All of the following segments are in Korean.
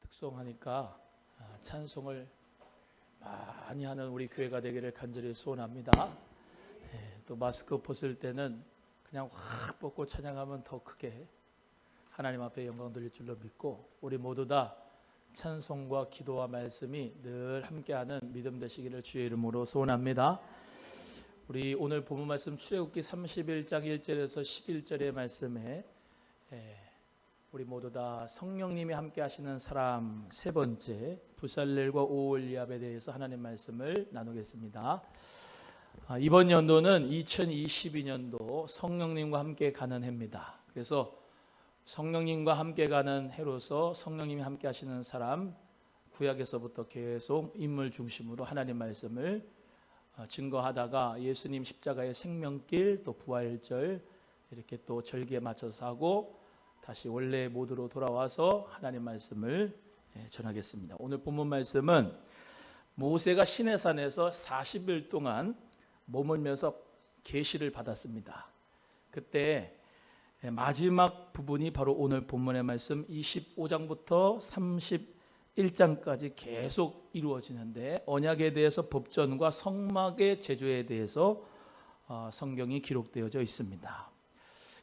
특성하니까 찬송을 많이 하는 우리 교회가 되기를 간절히 소원합니다. 또 마스크 벗을 때는 그냥 확 벗고 찬양하면 더 크게 하나님 앞에 영광 돌릴 줄로 믿고, 우리 모두 다 찬송과 기도와 말씀이 늘 함께하는 믿음 되시기를 주의 이름으로 소원합니다. 우리 오늘 본문 말씀 출애굽기 31장 1절에서 11절의 말씀에 우리 모두 다 성령님이 함께 하시는 사람 세 번째, 부살렐과 오홀리압에 대해서 하나님 말씀을 나누겠습니다. 이번 연도는 2022년도 성령님과 함께 가는 해입니다. 그래서 성령님과 함께 가는 해로서 성령님이 함께 하시는 사람, 구약에서부터 계속 인물 중심으로 하나님 말씀을 증거하다가 예수님 십자가의 생명길, 또 부활절 이렇게 또 절기에 맞춰서 하고 다시 원래 모드로 돌아와서 하나님 말씀을 전하겠습니다. 오늘 본문 말씀은 모세가 시내산에서 40일 동안 머물면서 계시를 받았습니다. 그때 마지막 부분이 바로 오늘 본문의 말씀 25장부터 31장까지 계속 이루어지는데, 언약에 대해서 법전과 성막의 제조에 대해서 성경이 기록되어져 있습니다.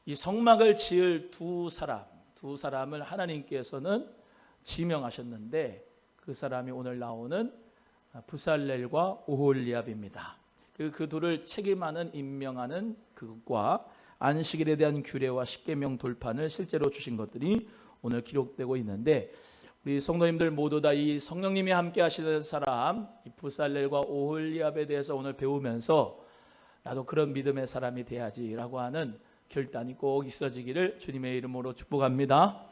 이 성막을 지을 두 사람을 하나님께서는 지명하셨는데, 그 사람이 오늘 나오는 부살렐과 오홀리압입니다. 그 둘을 책임하는, 임명하는 그것과 안식일에 대한 규례와 십계명 돌판을 실제로 주신 것들이 오늘 기록되고 있는데, 우리 성도님들 모두 다 이 성령님이 함께 하시는 사람, 이 부살렐과 오홀리압에 대해서 오늘 배우면서 나도 그런 믿음의 사람이 돼야지라고 하는 결단이 꼭 있어지기를 주님의 이름으로 축복합니다.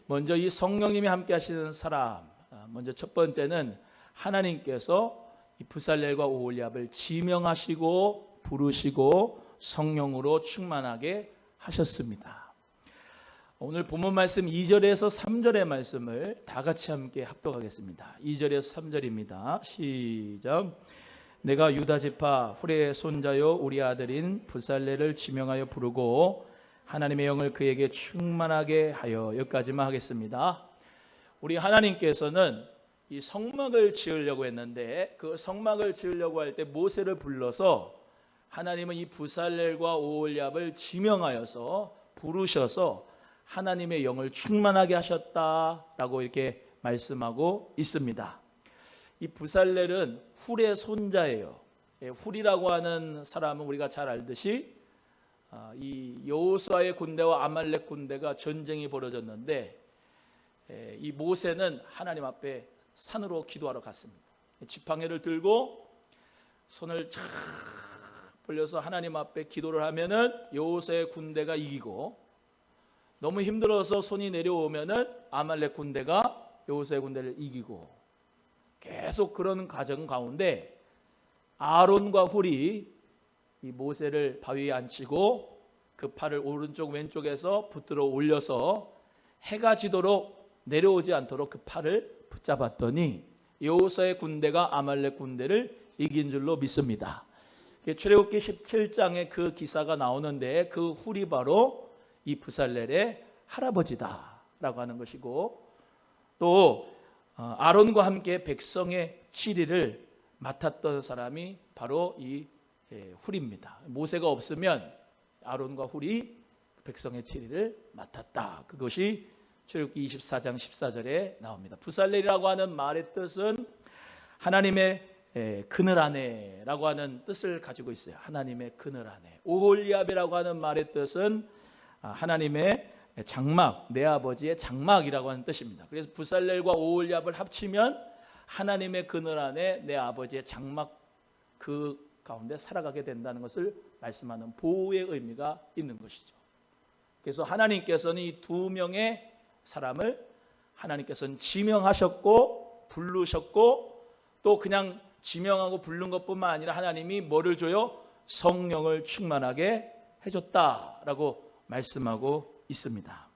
먼저 이 성령님이 함께 하시는 사람, 먼저 첫 번째는 하나님께서 이 부살렐과 오홀리압을 지명하시고 부르시고 성령으로 충만하게 하셨습니다. 오늘 본문 말씀 2절에서 3절의 말씀을 다 같이 함께 합독하겠습니다. 2절에서 3절입니다. 시작. 내가 유다 지파 후레의 손자요 우리 아들인 부살렐을 지명하여 부르고 하나님의 영을 그에게 충만하게 하여. 여기까지만 하겠습니다. 우리 하나님께서는 이 성막을 지으려고 했는데, 그 성막을 지으려고 할 때 모세를 불러서 하나님은 이 부살렐과 오홀리압을 지명하여서 부르셔서 하나님의 영을 충만하게 하셨다라고 이렇게 말씀하고 있습니다. 이 부살렐은 훌의 손자예요. 훌이라고 하는 사람은 우리가 잘 알듯이 이 여호수아의 군대와 아말렉 군대가 전쟁이 벌어졌는데, 이 모세는 하나님 앞에 산으로 기도하러 갔습니다. 지팡이를 들고 손을 쫙 벌려서 하나님 앞에 기도를 하면은 여호수아의 군대가 이기고, 너무 힘들어서 손이 내려오면은 아말렉 군대가 여호수아의 군대를 이기고, 계속 그런 과정 가운데 아론과 훌이 이 모세를 바위에 앉히고 그 팔을 오른쪽 왼쪽에서 붙들어 올려서 해가 지도록 내려오지 않도록 그 팔을 붙잡았더니 여호수아의 군대가 아말렉 군대를 이긴 줄로 믿습니다. 출애굽기 17장에 그 기사가 나오는데, 그 훌이 바로 이 부살렐의 할아버지다라고 하는 것이고, 또 아론과 함께 백성의 치리를 맡았던 사람이 바로 이 훌입니다. 모세가 없으면 아론과 훌이 백성의 치리를 맡았다. 그것이 출애굽기 24장 14절에 나옵니다. 부살렐이라고 하는 말의 뜻은 하나님의 그늘 안에라고 하는 뜻을 가지고 있어요. 하나님의 그늘 안에. 오홀리압이라고 하는 말의 뜻은 하나님의 장막, 내 아버지의 장막이라고 하는 뜻입니다. 그래서 부살렐과 오홀리압을 합치면 하나님의 그늘 안에 내 아버지의 장막, 그 가운데 살아가게 된다는 것을 말씀하는 보호의 의미가 있는 것이죠. 그래서 하나님께서는 이 두 명의 사람을 하나님께서는 지명하셨고 부르셨고, 또 그냥 지명하고 부른 것뿐만 아니라 하나님이 뭐를 줘요? 성령을 충만하게 해줬다라고 말씀하고 있습니다.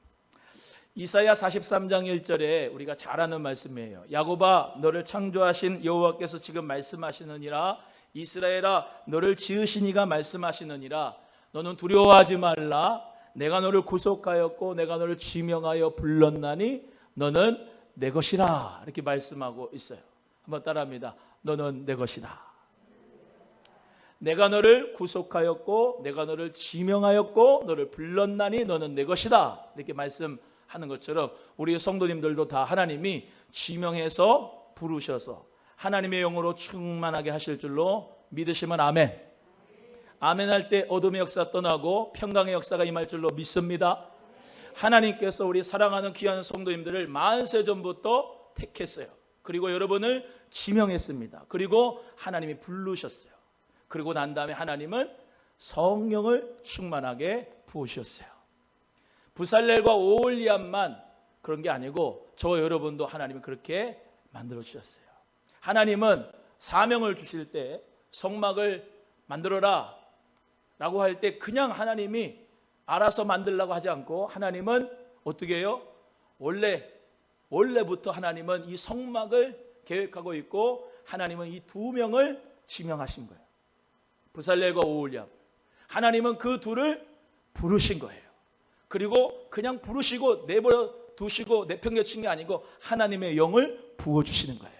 이사야 43장 1절에 우리가 잘 아는 말씀이에요. 야곱아 너를 창조하신 여호와께서 지금 말씀하시느니라. 이스라엘아 너를 지으신 이가 말씀하시느니라. 너는 두려워하지 말라. 내가 너를 구속하였고 내가 너를 지명하여 불렀나니 너는 내 것이라 이렇게 말씀하고 있어요. 한번 따라합니다. 너는 내 것이다. 내가 너를 구속하였고 내가 너를 지명하였고 너를 불렀나니 너는 내 것이다. 이렇게 말씀하는 것처럼 우리 성도님들도 다 하나님이 지명해서 부르셔서 하나님의 영으로 충만하게 하실 줄로 믿으시면 아멘. 아멘 할 때 어둠의 역사 떠나고 평강의 역사가 임할 줄로 믿습니다. 하나님께서 우리 사랑하는 귀한 성도님들을 만세 전부터 택했어요. 그리고 여러분을 지명했습니다. 그리고 하나님이 부르셨어요. 그리고 난 다음에 하나님은 성령을 충만하게 부으셨어요. 부살렐과 오홀리압만 그런 게 아니고 저 여러분도 하나님이 그렇게 만들어 주셨어요. 하나님은 사명을 주실 때 성막을 만들어라 라고 할 때 그냥 하나님이 알아서 만들라고 하지 않고 하나님은 어떻게 해요? 원래부터 하나님은 이 성막을 계획하고 있고 하나님은 이 두 명을 지명하신 거예요. 부살렐과 오홀리압. 하나님은 그 둘을 부르신 거예요. 그리고 그냥 부르시고 내버려 두시고 내팽개친 게 아니고 하나님의 영을 부어주시는 거예요.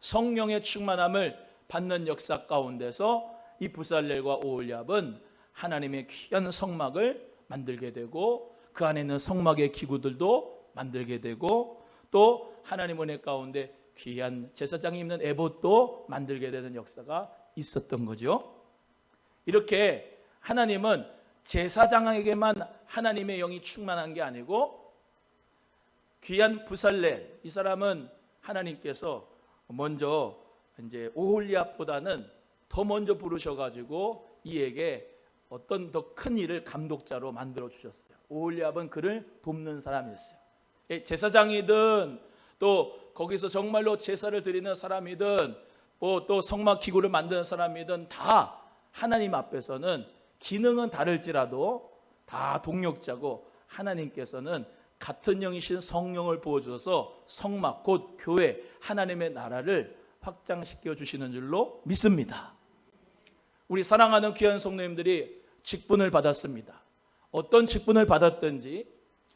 성령의 충만함을 받는 역사 가운데서 이 부살렐과 오홀리압은 하나님의 귀한 성막을 만들게 되고 그 안에 있는 성막의 기구들도 만들게 되고 또 하나님 은혜 가운데 귀한 제사장이 입는 에봇도 만들게 되는 역사가 있었던 거죠. 이렇게 하나님은 제사장에게만 하나님의 영이 충만한 게 아니고 귀한 부살렐 이 사람은 하나님께서 먼저 이제 오홀리압보다는 더 먼저 부르셔가지고 이에게 어떤 더 큰 일을 감독자로 만들어 주셨어요. 오홀리압은 그를 돕는 사람이었어요. 제사장이든 또 거기서 정말로 제사를 드리는 사람이든 또 성막 기구를 만드는 사람이든 다 하나님 앞에서는 기능은 다를지라도 다 동력자고 하나님께서는 같은 영이신 성령을 부어주셔서 성막 곧 교회 하나님의 나라를 확장시켜 주시는 줄로 믿습니다. 우리 사랑하는 귀한 성도님들이 직분을 받았습니다. 어떤 직분을 받았든지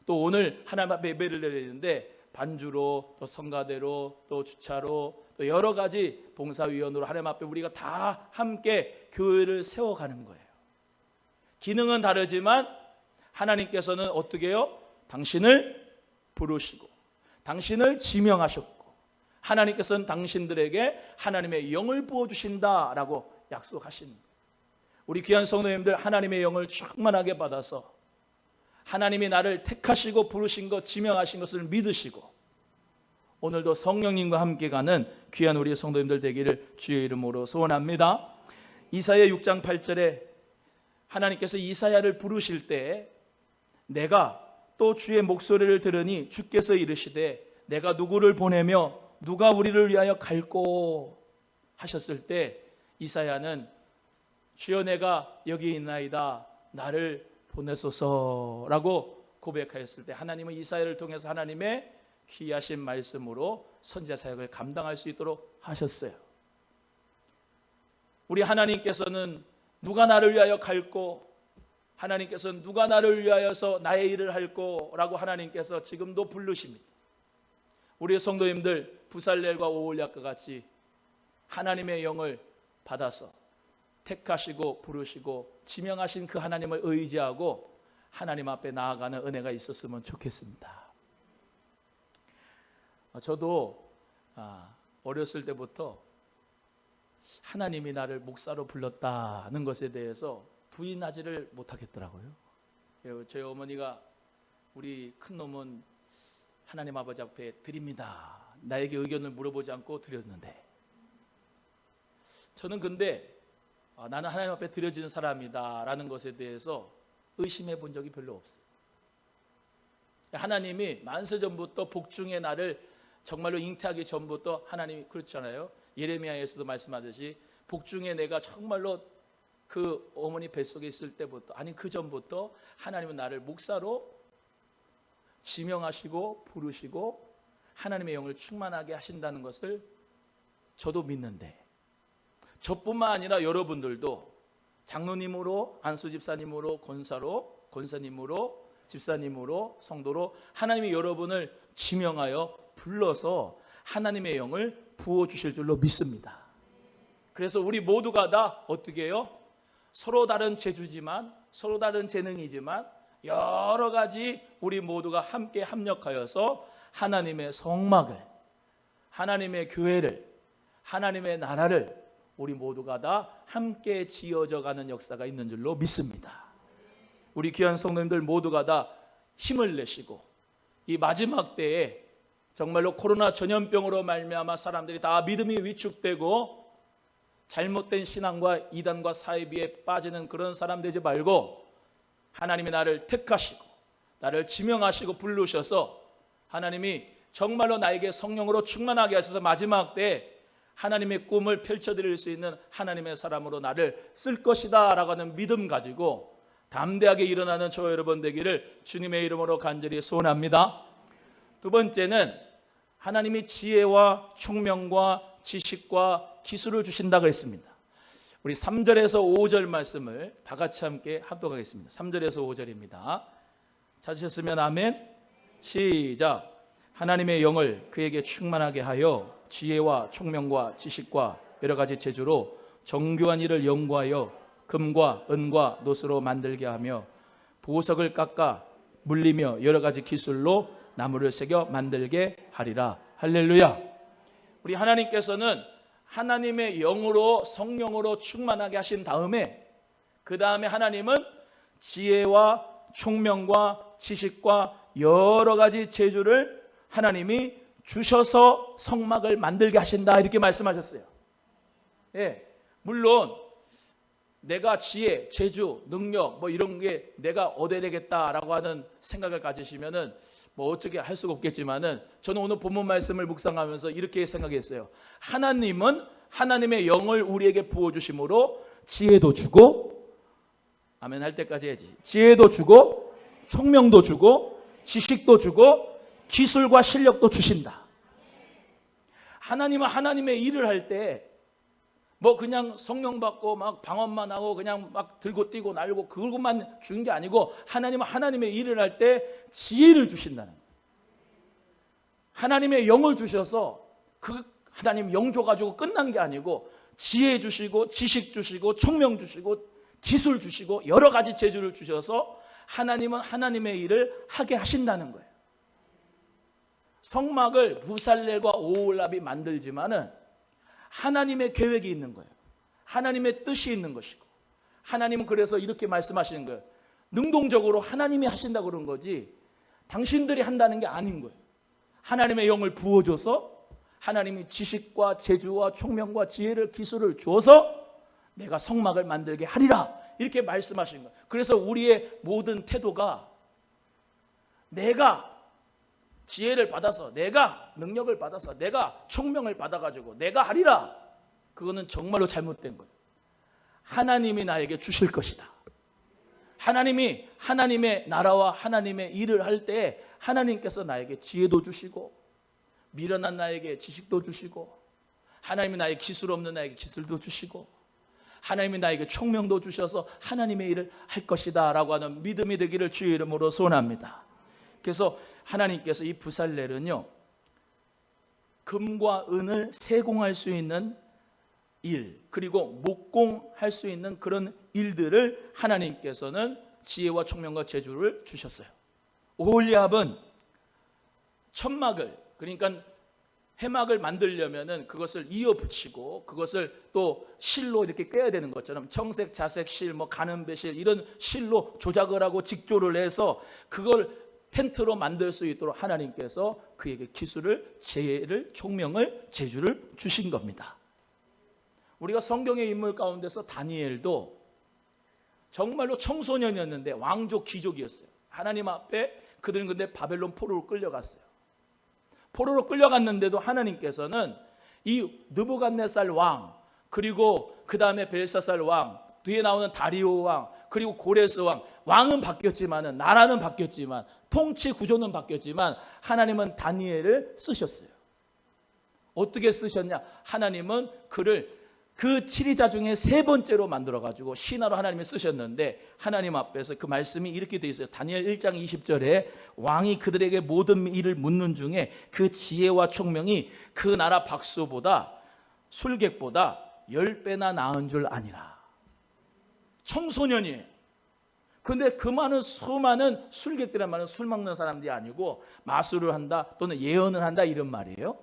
또 오늘 하나님 앞에 예배를 드리는데 반주로 또 성가대로 또 주차로 또 여러 가지 봉사위원으로 하나님 앞에 우리가 다 함께 교회를 세워가는 거예요. 기능은 다르지만 하나님께서는 어떻게 해요? 당신을 부르시고 당신을 지명하셨고 하나님께서는 당신들에게 하나님의 영을 부어주신다라고 약속하신 우리 귀한 성도님들 하나님의 영을 충만하게 받아서 하나님이 나를 택하시고 부르신 것 지명하신 것을 믿으시고 오늘도 성령님과 함께 가는 귀한 우리 성도님들 되기를 주의 이름으로 소원합니다. 이사야 6장 8절에 하나님께서 이사야를 부르실 때 내가 또 주의 목소리를 들으니 주께서 이르시되 내가 누구를 보내며 누가 우리를 위하여 갈꼬 하셨을 때 이사야는 주여 내가 여기 있나이다 나를 보내소서라고 고백하였을 때 하나님은 이사야를 통해서 하나님의 귀하신 말씀으로 선지자 사역을 감당할 수 있도록 하셨어요. 우리 하나님께서는 누가 나를 위하여 갈꼬 하나님께서는 누가 나를 위하여서 나의 일을 할꼬 라고 하나님께서 지금도 부르십니다. 우리 성도님들 부살렐과 오홀리압과 같이 하나님의 영을 받아서 택하시고 부르시고 지명하신 그 하나님을 의지하고 하나님 앞에 나아가는 은혜가 있었으면 좋겠습니다. 저도 어렸을 때부터 하나님이 나를 목사로 불렀다는 것에 대해서 부인하지를 못하겠더라고요. 저희 어머니가 우리 큰 놈은 하나님 아버지 앞에 드립니다. 나에게 의견을 물어보지 않고 드렸는데 저는 근데 나는 하나님 앞에 드려지는 사람이다 라는 것에 대해서 의심해 본 적이 별로 없어요. 하나님이 만세전부터 복중의 나를 정말로 잉태하기 전부터 하나님이 그렇잖아요. 예레미야에서도 말씀하듯이 복중에 내가 정말로 그 어머니 뱃속에 있을 때부터 아니 그 전부터 하나님은 나를 목사로 지명하시고 부르시고 하나님의 영을 충만하게 하신다는 것을 저도 믿는데 저뿐만 아니라 여러분들도 장로님으로 안수 집사님으로 권사님으로 집사님으로 성도로 하나님이 여러분을 지명하여 불러서 하나님의 영을 부어주실 줄로 믿습니다. 그래서 우리 모두가 다 어떻게 해요? 서로 다른 재주지만, 서로 다른 재능이지만 여러 가지 우리 모두가 함께 합력하여서 하나님의 성막을, 하나님의 교회를, 하나님의 나라를 우리 모두가 다 함께 지어져가는 역사가 있는 줄로 믿습니다. 우리 귀한 성도님들 모두가 다 힘을 내시고 이 마지막 때에 정말로 코로나 전염병으로 말미암아 사람들이 다 믿음이 위축되고 잘못된 신앙과 이단과 사이비에 빠지는 그런 사람 되지 말고 하나님이 나를 택하시고 나를 지명하시고 부르셔서 하나님이 정말로 나에게 성령으로 충만하게 하셔서 마지막 때에 하나님의 꿈을 펼쳐드릴 수 있는 하나님의 사람으로 나를 쓸 것이다 라고 하는 믿음 가지고 담대하게 일어나는 저와 여러분 되기를 주님의 이름으로 간절히 소원합니다. 두 번째는 하나님이 지혜와 총명과 지식과 기술을 주신다 그랬습니다. 우리 3절에서 5절 말씀을 다 같이 함께 합독하겠습니다. 3절에서 5절입니다. 찾으셨으면 아멘. 시작. 하나님의 영을 그에게 충만하게 하여 지혜와 총명과 지식과 여러 가지 재주로 정교한 일을 연구하여 금과 은과 노스로 만들게 하며 보석을 깎아 물리며 여러 가지 기술로 나무를 새겨 만들게 하리라. 할렐루야. 우리 하나님께서는 하나님의 영으로 성령으로 충만하게 하신 다음에 그 다음에 하나님은 지혜와 총명과 지식과 여러 가지 재주를 하나님이 주셔서 성막을 만들게 하신다 이렇게 말씀하셨어요. 예, 물론 내가 지혜, 재주, 능력 뭐 이런 게 내가 얻어야 되겠다라고 하는 생각을 가지시면은 뭐 어떻게 할 수가 없겠지만은 저는 오늘 본문 말씀을 묵상하면서 이렇게 생각했어요. 하나님은 하나님의 영을 우리에게 부어주심으로 지혜도 주고, 아멘 할 때까지 해야지. 지혜도 주고, 총명도 주고, 지식도 주고, 기술과 실력도 주신다. 하나님은 하나님의 일을 할 때 뭐 그냥 성령 받고 막 방언만 하고 그냥 막 들고 뛰고 날고 그것만 주는 게 아니고 하나님은 하나님의 일을 할 때 지혜를 주신다는 거예요. 하나님의 영을 주셔서 그 하나님 영 줘가지고 끝난 게 아니고 지혜 주시고 지식 주시고 총명 주시고 기술 주시고 여러 가지 재주를 주셔서 하나님은 하나님의 일을 하게 하신다는 거예요. 성막을 부살렐과 오홀랍이 만들지만은 하나님의 계획이 있는 거예요. 하나님의 뜻이 있는 것이고 하나님은 그래서 이렇게 말씀하시는 거예요. 능동적으로 하나님이 하신다고 그런 거지 당신들이 한다는 게 아닌 거예요. 하나님의 영을 부어줘서 하나님이 지식과 재주와 총명과 지혜를 기술을 줘서 내가 성막을 만들게 하리라 이렇게 말씀하시는 거예요. 그래서 우리의 모든 태도가 내가 지혜를 받아서 내가 능력을 받아서 내가 총명을 받아가지고 내가 하리라 그거는 정말로 잘못된 거예요. 하나님이 나에게 주실 것이다. 하나님이 하나님의 나라와 하나님의 일을 할 때 하나님께서 나에게 지혜도 주시고 미련한 나에게 지식도 주시고 하나님이 나에게 기술 없는 나에게 기술도 주시고 하나님이 나에게 총명도 주셔서 하나님의 일을 할 것이다 라고 하는 믿음이 되기를 주의 이름으로 소원합니다. 그래서 하나님께서 이 부살렐은요 금과 은을 세공할 수 있는 일 그리고 목공할 수 있는 그런 일들을 하나님께서는 지혜와 총명과 재주를 주셨어요. 오홀리압은 천막을 그러니까 해막을 만들려면은 그것을 이어붙이고 그것을 또 실로 이렇게 꿰야 되는 것처럼 청색, 자색 실, 뭐 가는배 실 이런 실로 조작을 하고 직조를 해서 그걸 텐트로 만들 수 있도록 하나님께서 그에게 기술을, 지혜를, 총명을, 재주를 주신 겁니다. 우리가 성경의 인물 가운데서 다니엘도 정말로 청소년이었는데 왕족 귀족이었어요. 하나님 앞에 그들은 근데 바벨론 포로로 끌려갔어요. 포로로 끌려갔는데도 하나님께서는 이 느부갓네살 왕 그리고 그 다음에 벨사살 왕 뒤에 나오는 다리오 왕 그리고 고레스 왕 왕은 바뀌었지만 나라는 바뀌었지만 통치 구조는 바뀌었지만 하나님은 다니엘을 쓰셨어요. 어떻게 쓰셨냐? 하나님은 그를 그 7위자 중에 세 번째로 만들어가지고 신하로 하나님이 쓰셨는데, 하나님 앞에서 그 말씀이 이렇게 되어 있어요. 다니엘 1장 20절에 왕이 그들에게 모든 일을 묻는 중에 그 지혜와 총명이 그 나라 박수보다 술객보다 10배나 나은 줄 아니라. 청소년이에요. 근데 그 많은 수많은 술객들이란 말은 술 먹는 사람들이 아니고 마술을 한다 또는 예언을 한다 이런 말이에요.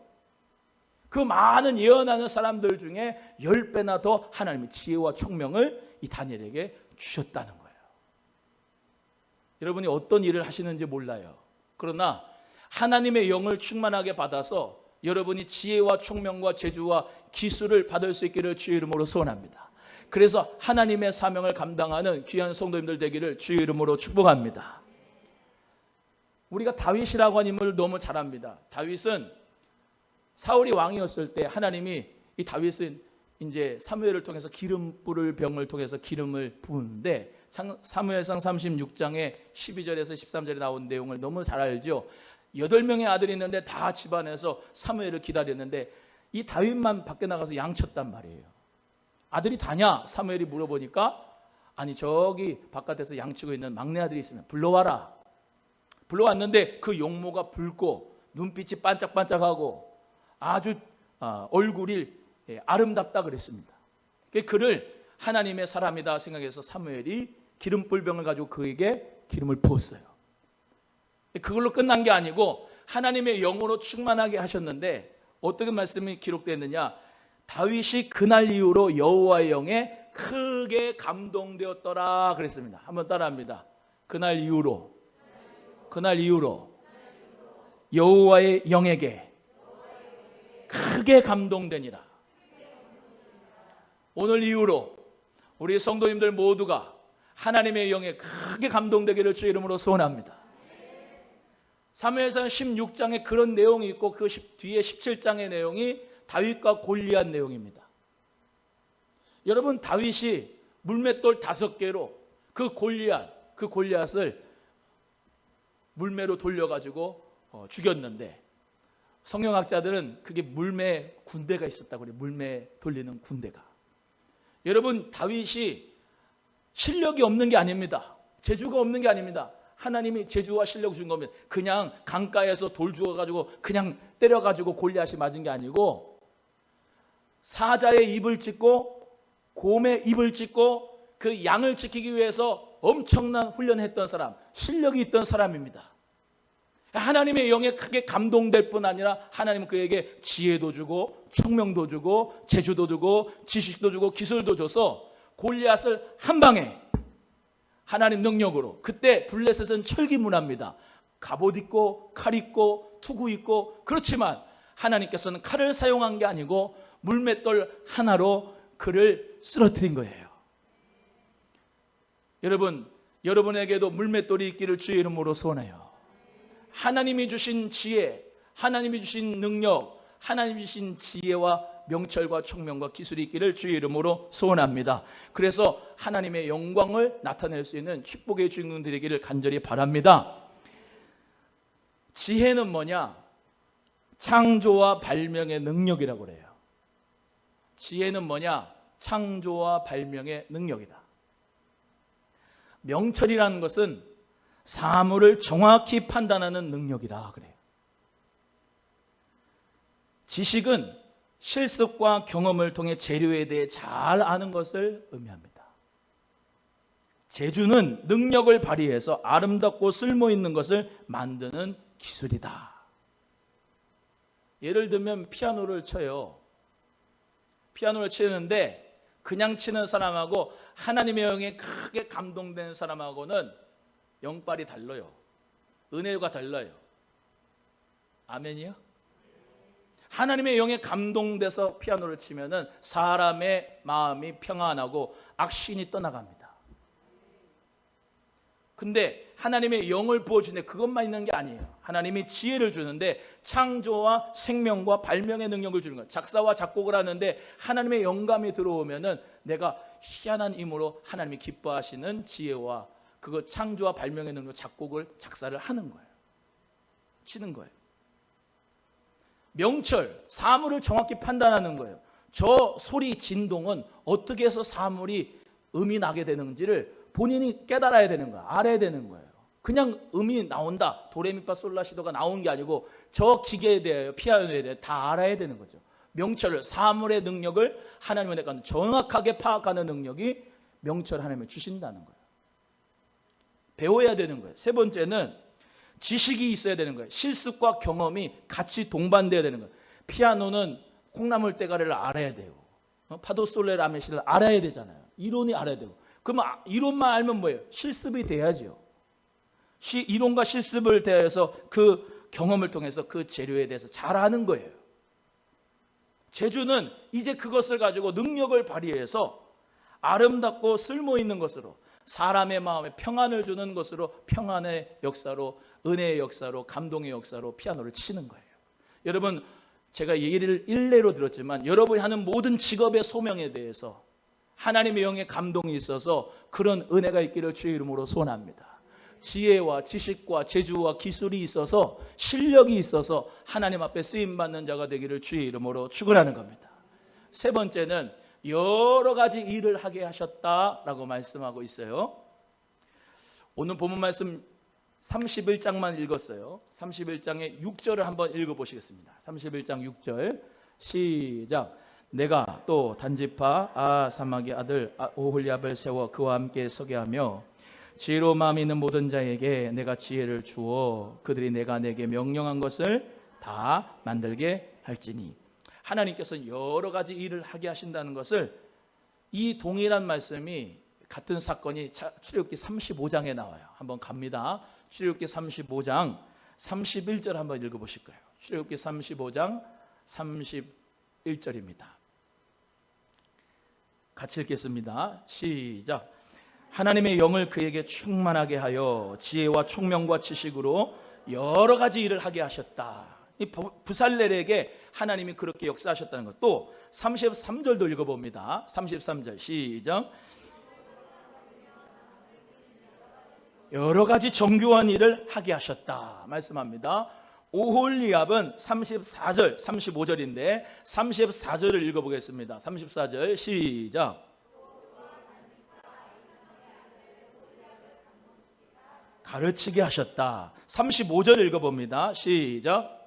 그 많은 예언하는 사람들 중에 10배나 더 하나님의 지혜와 총명을 이 다니엘에게 주셨다는 거예요. 여러분이 어떤 일을 하시는지 몰라요. 그러나 하나님의 영을 충만하게 받아서 여러분이 지혜와 총명과 재주와 기술을 받을 수 있기를 주의 이름으로 소원합니다. 그래서 하나님의 사명을 감당하는 귀한 성도님들 되기를 주의 이름으로 축복합니다. 우리가 다윗이라고 하는 인물을 너무 잘 압니다. 다윗은 사울이 왕이었을 때 하나님이 이 다윗은 이제 사무엘을 통해서 기름 부을 병을 통해서 기름을 부은데, 사무엘상 36장에 12절에서 13절에 나온 내용을 너무 잘 알죠. 8명의 아들이 있는데 다 집안에서 사무엘을 기다렸는데 이 다윗만 밖에 나가서 양쳤단 말이에요. 아들이 다냐? 사무엘이 물어보니까 아니 저기 바깥에서 양치고 있는 막내 아들이 있으면 불러와라. 불러왔는데 그 용모가 붉고 눈빛이 반짝반짝하고 아주 얼굴이 아름답다 그랬습니다. 그를 하나님의 사람이다 생각해서 사무엘이 기름불병을 가지고 그에게 기름을 부었어요. 그걸로 끝난 게 아니고 하나님의 영으로 충만하게 하셨는데 어떻게 말씀이 기록되느냐? 다윗이 그날 이후로 여호와의 영에 크게 감동되었더라 그랬습니다. 한번 따라합니다. 그날 이후로 여호와의 영에게 크게 감동되니라. 오늘 이후로 우리 성도님들 모두가 하나님의 영에 크게 감동되기를 주의 이름으로 소원합니다. 사무엘상 16장에 그런 내용이 있고 그 뒤에 17장의 내용이 다윗과 골리앗 내용입니다. 여러분, 다윗이 물맷돌 5개로 그 골리앗을 물매로 돌려가지고 죽였는데, 성경학자들은 그게 물매 군대가 있었다고 그래요. 물매 돌리는 군대가. 여러분, 다윗이 실력이 없는 게 아닙니다. 재주가 없는 게 아닙니다. 하나님이 재주와 실력을 준 겁니다. 그냥 강가에서 돌 주워가지고 그냥 때려가지고 골리앗이 맞은 게 아니고, 사자의 입을 찢고 곰의 입을 찢고 그 양을 지키기 위해서 엄청난 훈련을 했던 사람, 실력이 있던 사람입니다. 하나님의 영에 크게 감동될 뿐 아니라 하나님은 그에게 지혜도 주고 총명도 주고 재주도 주고 지식도 주고 기술도 줘서 골리앗을 한 방에 하나님 능력으로, 그때 블레셋은 철기 문화입니다. 갑옷 있고 칼 있고 투구 있고, 그렇지만 하나님께서는 칼을 사용한 게 아니고 물맷돌 하나로 그를 쓰러뜨린 거예요. 여러분, 여러분에게도 물맷돌이 있기를 주의 이름으로 소원해요. 하나님이 주신 지혜, 하나님이 주신 능력, 하나님이 주신 지혜와 명철과 총명과 기술이 있기를 주의 이름으로 소원합니다. 그래서 하나님의 영광을 나타낼 수 있는 축복의 주인공 되기를 간절히 바랍니다. 지혜는 뭐냐? 창조와 발명의 능력이라고 그래요. 지혜는 뭐냐? 창조와 발명의 능력이다. 명철이라는 것은 사물을 정확히 판단하는 능력이라 그래요. 지식은 실습과 경험을 통해 재료에 대해 잘 아는 것을 의미합니다. 재주는 능력을 발휘해서 아름답고 쓸모있는 것을 만드는 기술이다. 예를 들면 피아노를 쳐요. 피아노를 치는데 그냥 치는 사람하고 하나님의 영에 크게 감동된 사람하고는 영빨이 달라요. 은혜가 달라요. 아멘이요? 하나님의 영에 감동돼서 피아노를 치면은 사람의 마음이 평안하고 악신이 떠나갑니다. 근데 하나님의 영을 부어주는데 그것만 있는 게 아니에요. 하나님이 지혜를 주는데 창조와 생명과 발명의 능력을 주는 거예요. 작사와 작곡을 하는데 하나님의 영감이 들어오면은 내가 희한한 힘으로 하나님이 기뻐하시는 지혜와 그거 창조와 발명의 능력, 작곡을 작사를 하는 거예요. 치는 거예요. 명철, 사물을 정확히 판단하는 거예요. 저 소리 진동은 어떻게 해서 사물이 음이 나게 되는지를 본인이 깨달아야 되는 거야. 알아야 되는 거예요. 그냥 음이 나온다, 도레미파솔라시도가 나온 게 아니고 저 기계에 대하여, 피아노에 대해 다 알아야 되는 거죠. 명철을, 사물의 능력을 하나님의 내가 정확하게 파악하는 능력이 명철 하나님을 주신다는 거예요. 배워야 되는 거예요. 세 번째는 지식이 있어야 되는 거예요. 실습과 경험이 같이 동반돼야 되는 거예요. 피아노는 콩나물 대가리를 알아야 돼요. 파도솔레 라메시를 알아야 되잖아요. 이론이 알아야 되고. 그러면 이론만 알면 뭐예요? 실습이 돼야죠. 이론과 실습을 대해서 그 경험을 통해서 그 재료에 대해서 잘 아는 거예요. 제주는 이제 그것을 가지고 능력을 발휘해서 아름답고 쓸모있는 것으로, 사람의 마음에 평안을 주는 것으로, 평안의 역사로, 은혜의 역사로, 감동의 역사로 피아노를 치는 거예요. 여러분, 제가 얘기를 일례로 들었지만 여러분이 하는 모든 직업의 소명에 대해서 하나님의 영의 감동이 있어서 그런 은혜가 있기를 주의 이름으로 소원합니다. 지혜와 지식과 재주와 기술이 있어서, 실력이 있어서 하나님 앞에 쓰임받는 자가 되기를 주의 이름으로 축원하는 겁니다. 세 번째는 여러 가지 일을 하게 하셨다라고 말씀하고 있어요. 오늘 본문 말씀 31장만 읽었어요. 31장의 6절을 한번 읽어보시겠습니다. 31장 6절 시작. 내가 또 단지파 아사막의 아들 오홀리압을 세워 그와 함께 서게 하며 지혜로 마음 있는 모든 자에게 내가 지혜를 주어 그들이 내가 내게 명령한 것을 다 만들게 할지니. 하나님께서는 여러 가지 일을 하게 하신다는 것을, 이 동일한 말씀이, 같은 사건이 출애굽기 35장에 나와요. 한번 갑니다. 출애굽기 35장 31절 한번 읽어보실 거예요. 출애굽기 35장 31절입니다. 같이 읽겠습니다. 시작. 하나님의 영을 그에게 충만하게 하여 지혜와 총명과 지식으로 여러 가지 일을 하게 하셨다. 이 부살렐에게 하나님이 그렇게 역사하셨다는 것. 또 33절도 읽어봅니다. 33절 시작. 여러 가지 정교한 일을 하게 하셨다 말씀합니다. 오홀리압은 34절 35절인데 34절을 읽어보겠습니다. 34절 시작. 가르치게 하셨다. 35절 읽어봅니다. 시작.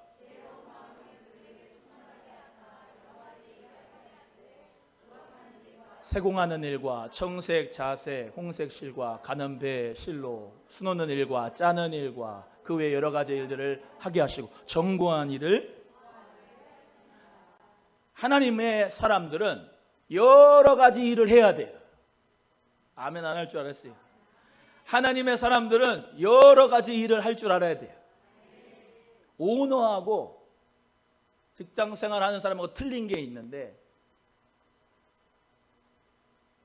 세공하는 일과 청색 자세, 홍색 실과 가는 배 실로, 수놓는 일과 짜는 일과 그 외 여러 가지 일들을 하게 하시고, 정교한 일을. 하나님의 사람들은 여러 가지 일을 해야 돼요. 아멘 안 할 줄 알았어요. 하나님의 사람들은 여러 가지 일을 할 줄 알아야 돼요. 오너하고 직장생활하는 사람하고 틀린 게 있는데,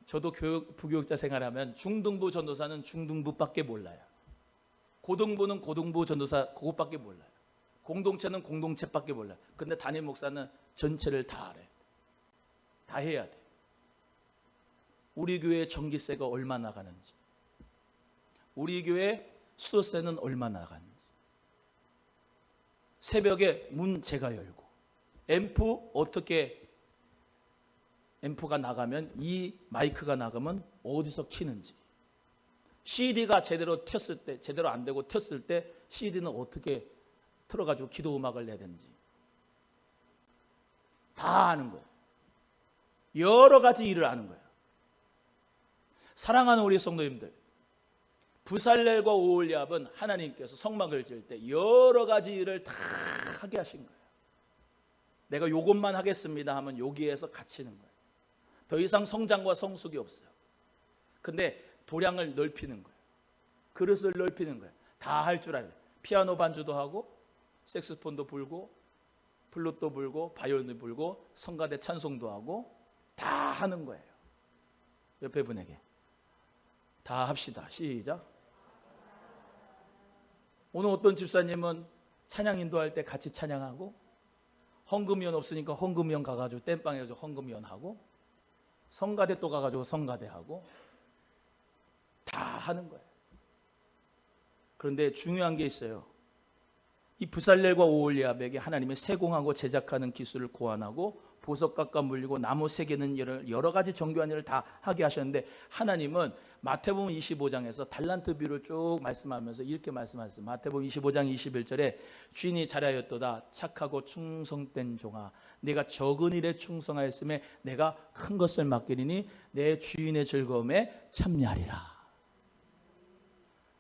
저도 부교육자 생활하면 중등부 전도사는 중등부밖에 몰라요. 고등부는 고등부 전도사 그것밖에 몰라요. 공동체는 공동체밖에 몰라요. 근데 담임 목사는 전체를 다 알아요. 다 해야 돼. 우리 교회 전기세가 얼마 나가는지, 우리 교회 수도세는 얼마 나가는지, 새벽에 문 제가 열고, 앰프 어떻게, 앰프가 나가면, 이 마이크가 나가면 어디서 키는지, CD가 제대로 튀었을 때, 제대로 안 되고 튀었을 때 CD는 어떻게 틀어가지고 기도 음악을 내야 되는지 다 아는 거예요. 여러 가지 일을 아는 거예요. 사랑하는 우리 성도님들, 부살렐과 오홀리압은 하나님께서 성막을 지을 때 여러 가지 일을 다 하게 하신 거예요. 내가 요것만 하겠습니다 하면 여기에서 갇히는 거예요. 더 이상 성장과 성숙이 없어요. 근데 도량을 넓히는 거예요. 그릇을 넓히는 거예요. 다 할 줄 알아요. 피아노 반주도 하고, 색스폰도 불고, 플룻도 불고, 바이올린도 불고, 성가대 찬송도 하고, 다 하는 거예요. 옆에 분에게 다 합시다. 시작. 오늘 어떤 집사님은 찬양 인도할 때 같이 찬양하고, 헌금위원 없으니까 헌금위원 가가지고 땜빵 해가지고 헌금위원 하고, 성가대 또 가가지고 성가대 하고, 다 하는 거예요. 그런데 중요한 게 있어요. 이 부살렐과 오홀리압에게 하나님이 세공하고 제작하는 기술을 고안하고 보석 깎아 물리고 나무 새기는 일을, 여러 가지 정교한 일을 다 하게 하셨는데, 하나님은 마태복음 25장에서 달란트 비유를 쭉 말씀하면서 이렇게 말씀하셨어요. 마태복음 25장 21절에 주인이 잘하였도다 착하고 충성된 종아, 네가 적은 일에 충성하였음에 내가 큰 것을 맡기리니 내 주인의 즐거움에 참여하리라.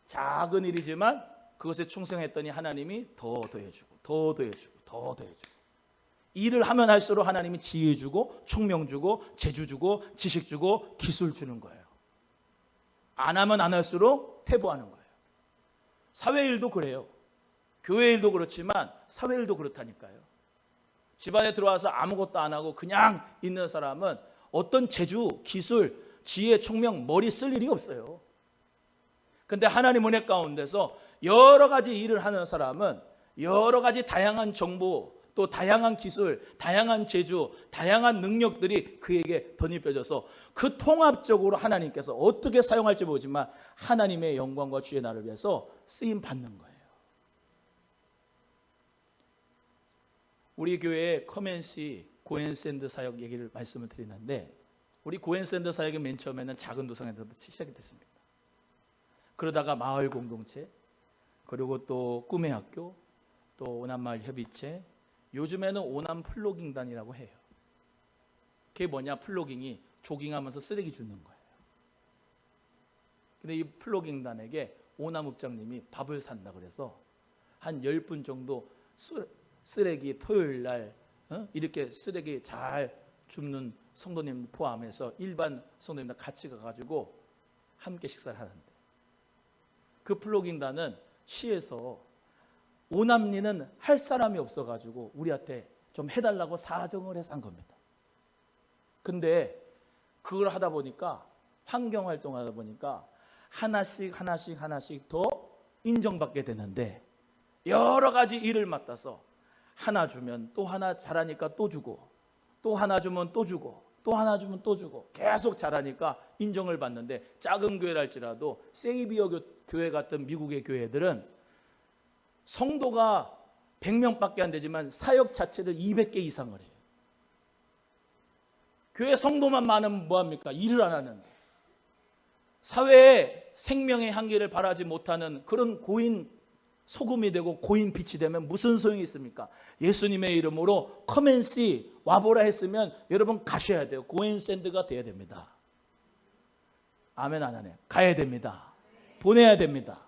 작은 일이지만 그것에 충성했더니 하나님이 더 더해주고 더 더해주고 더 더해주고, 일을 하면 할수록 하나님이 지혜 주고 총명 주고 재주 주고 지식 주고 기술 주는 거예요. 안 하면 안 할수록 퇴보하는 거예요. 사회 일도 그래요. 교회 일도 그렇지만 사회 일도 그렇다니까요. 집안에 들어와서 아무것도 안 하고 그냥 있는 사람은 어떤 재주, 기술, 지혜, 총명, 머리 쓸 일이 없어요. 근데 하나님 은혜 가운데서 여러 가지 일을 하는 사람은 여러 가지 다양한 정보, 또 다양한 기술, 다양한 재주, 다양한 능력들이 그에게 덧입혀져서 그 통합적으로 하나님께서 어떻게 사용할지 모르지만 하나님의 영광과 주의 나를 위해서 쓰임 받는 거예요. 우리 교회에 커맨시 고앤샌드 사역 얘기를 말씀을 드리는데, 우리 고앤샌드 사역이 맨 처음에는 작은 도성에서 시작이 됐습니다. 그러다가 마을 공동체, 그리고 또 꿈의 학교, 또 오남마을 협의체, 요즘에는 오남 플로깅단이라고 해요. 그게 뭐냐, 플로깅이 조깅하면서 쓰레기 줍는 거예요. 근데 이 플로깅단에게 오남 읍장님이 밥을 산다 그래서 한 10분 정도 쓰레기 토요일 날 이렇게 쓰레기 잘 줍는 성도님 포함해서 일반 성도님들 같이 가가지고 함께 식사를 하는데, 그 플로깅단은 시에서 오남리는 할 사람이 없어가지고 우리한테 좀 해달라고 사정을 해서 한 겁니다. 근데 그걸 하다 보니까, 환경활동하다 보니까 하나씩 더 인정받게 되는데, 여러 가지 일을 맡아서 하나 주면 또 하나 잘하니까 또 주고, 또 하나 주면 또 주고, 또 하나 주면 또 주고, 계속 잘하니까 인정을 받는데, 작은 교회랄지라도 세이비어 교회 같은 미국의 교회들은 성도가 100명밖에 안 되지만 사역 자체를 200개 이상을 해요. 교회 성도만 많으면 뭐합니까? 일을 안 하는데. 사회에 생명의 향기를 발하지 못하는 그런 고인 소금이 되고 고인 빛이 되면 무슨 소용이 있습니까? 예수님의 이름으로 커맨시 와보라 했으면 여러분 가셔야 돼요. 고앤샌드가 돼야 됩니다. 아멘 안 하네요. 가야 됩니다. 보내야 됩니다.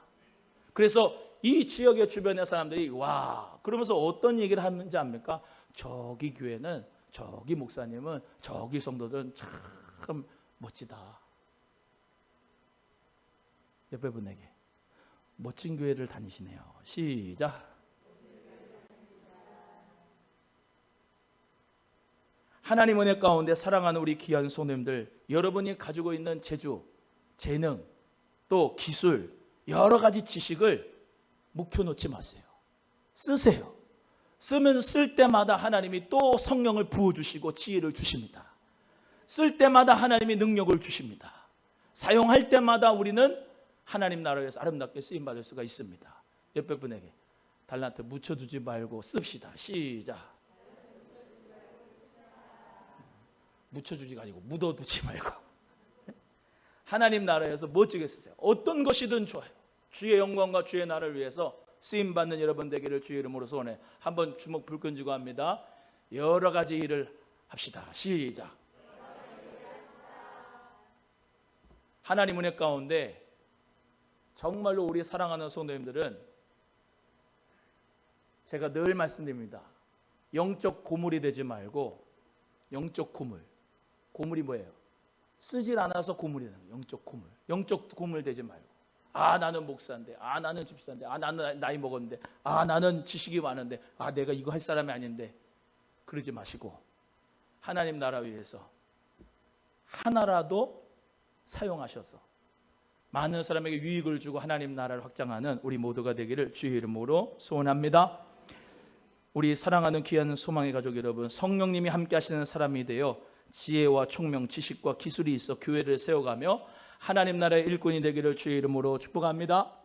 그래서 이 지역의 주변의 사람들이 와, 그러면서 어떤 얘기를 하는지 압니까? 저기 교회는, 저기 목사님은, 저기 성도들은 참 멋지다. 옆에 분에게 멋진 교회를 다니시네요. 시작. 하나님 은혜 가운데 사랑하는 우리 귀한 성도님들, 여러분이 가지고 있는 재주, 재능, 또 기술, 여러 가지 지식을 묵혀놓지 마세요. 쓰세요. 쓰면 쓸 때마다 하나님이 또 성령을 부어주시고 지혜를 주십니다. 쓸 때마다 하나님이 능력을 주십니다. 사용할 때마다 우리는 하나님 나라에서 아름답게 쓰임받을 수가 있습니다. 옆에 분에게 달란트 묻혀두지 말고 씁시다. 시작. 묻혀주지가 아니고 묻어두지 말고 하나님 나라에서 멋지게 쓰세요. 어떤 것이든 좋아요. 주의 영광과 주의 나라를 위해서 쓰임받는 여러분 되기를 주의 이름으로 소원해. 한번 주먹 불끈 쥐고 합니다. 여러 가지 일을 합시다. 시작. 하나님 은혜 가운데 정말로 우리 사랑하는 성도님들은, 제가 늘 말씀드립니다. 영적 고물이 되지 말고, 영적 고물. 고물이 뭐예요? 쓰질 않아서 고물이 되는 거예요. 영적 고물. 영적 고물 되지 말고, 아 나는 목사인데, 아 나는 집사인데, 아 나는 나이 먹었는데, 아 나는 지식이 많은데, 아 내가 이거 할 사람이 아닌데, 그러지 마시고 하나님 나라 위해서 하나라도 사용하셔서 많은 사람에게 유익을 주고 하나님 나라를 확장하는 우리 모두가 되기를 주의 이름으로 소원합니다. 우리 사랑하는 귀한 소망의 가족 여러분, 성령님이 함께 하시는 사람이 되어 지혜와 총명, 지식과 기술이 있어 교회를 세워가며 하나님 나라의 일꾼이 되기를 주의 이름으로 축복합니다.